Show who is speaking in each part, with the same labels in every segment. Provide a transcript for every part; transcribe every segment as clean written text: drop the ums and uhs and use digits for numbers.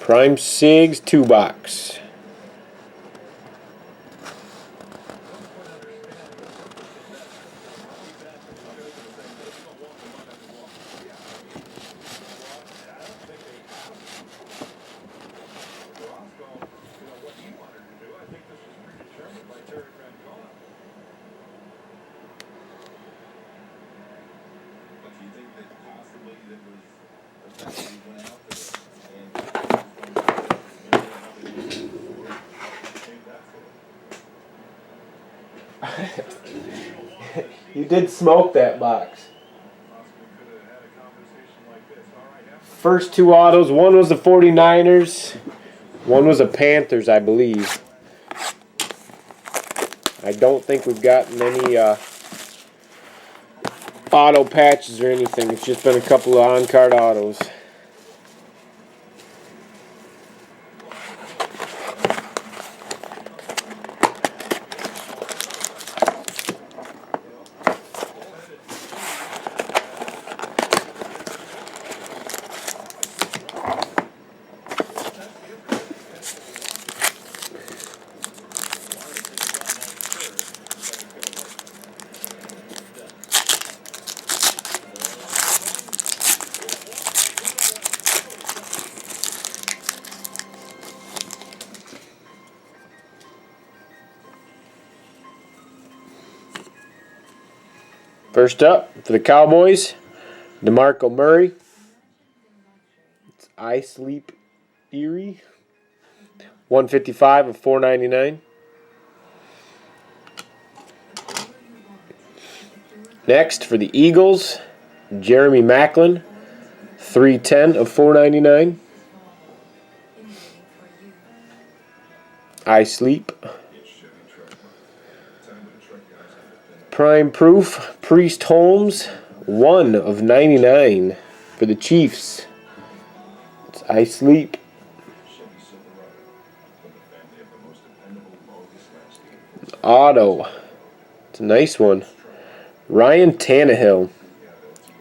Speaker 1: Prime Sigs 2-box. You did smoke that box. First two autos, one was the 49ers, one was the Panthers, I believe. I don't think we've gotten any auto patches or anything. It's just been a couple of on-card autos. First up, for the Cowboys, DeMarco Murray. It's I Sleep Erie. 155 of 499. Next, for the Eagles, Jeremy Maclin. 310 of 499. I Sleep. Prime Proof, Priest Holmes, 1 of 99 for the Chiefs. It's I Sleep. Auto. It's a nice one. Ryan Tannehill,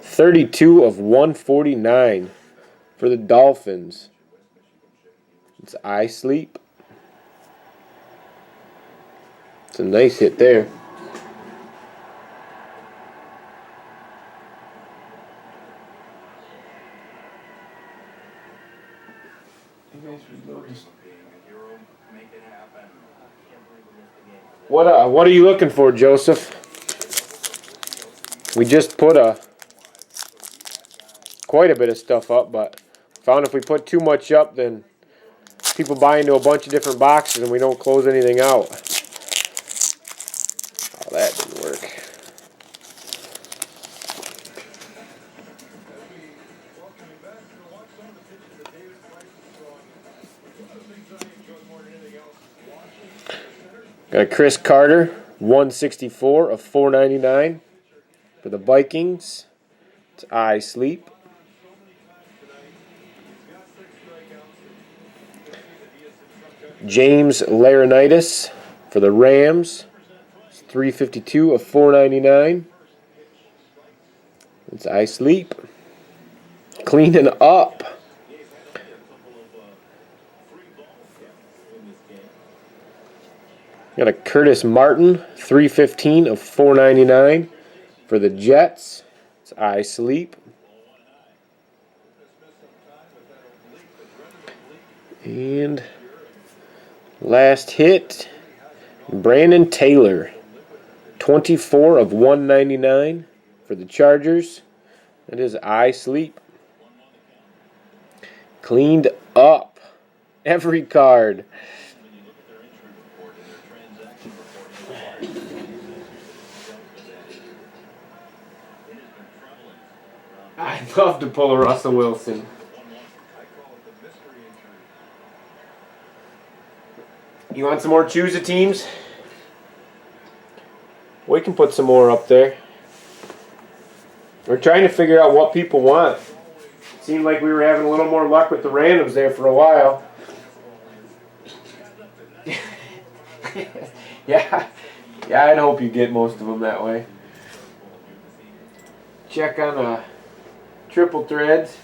Speaker 1: 32 of 149 for the Dolphins. It's I Sleep. It's a nice hit there. What are you looking for, Joseph? We just put quite a bit of stuff up, but found if we put too much up, then people buy into a bunch of different boxes and we don't close anything out. Oh, that didn't work. Got a Chris Carter, 164 of 499 for the Vikings. It's I Sleep. James Laurinaitis for the Rams. It's 352 of 499. It's I Sleep. Cleaning up. Got a Curtis Martin, 315 of 499 for the Jets. It's I Sleep. And last hit, Brandon Taylor, 24 of 199 for the Chargers. That is I Sleep. Cleaned up every card. I'd love to pull a Russell Wilson. You want some more Choose-A teams? We can put some more up there. We're trying to figure out what people want. It seemed like we were having a little more luck with the randoms there for a while. Yeah, I'd hope you get most of them that way. Check on triple threads.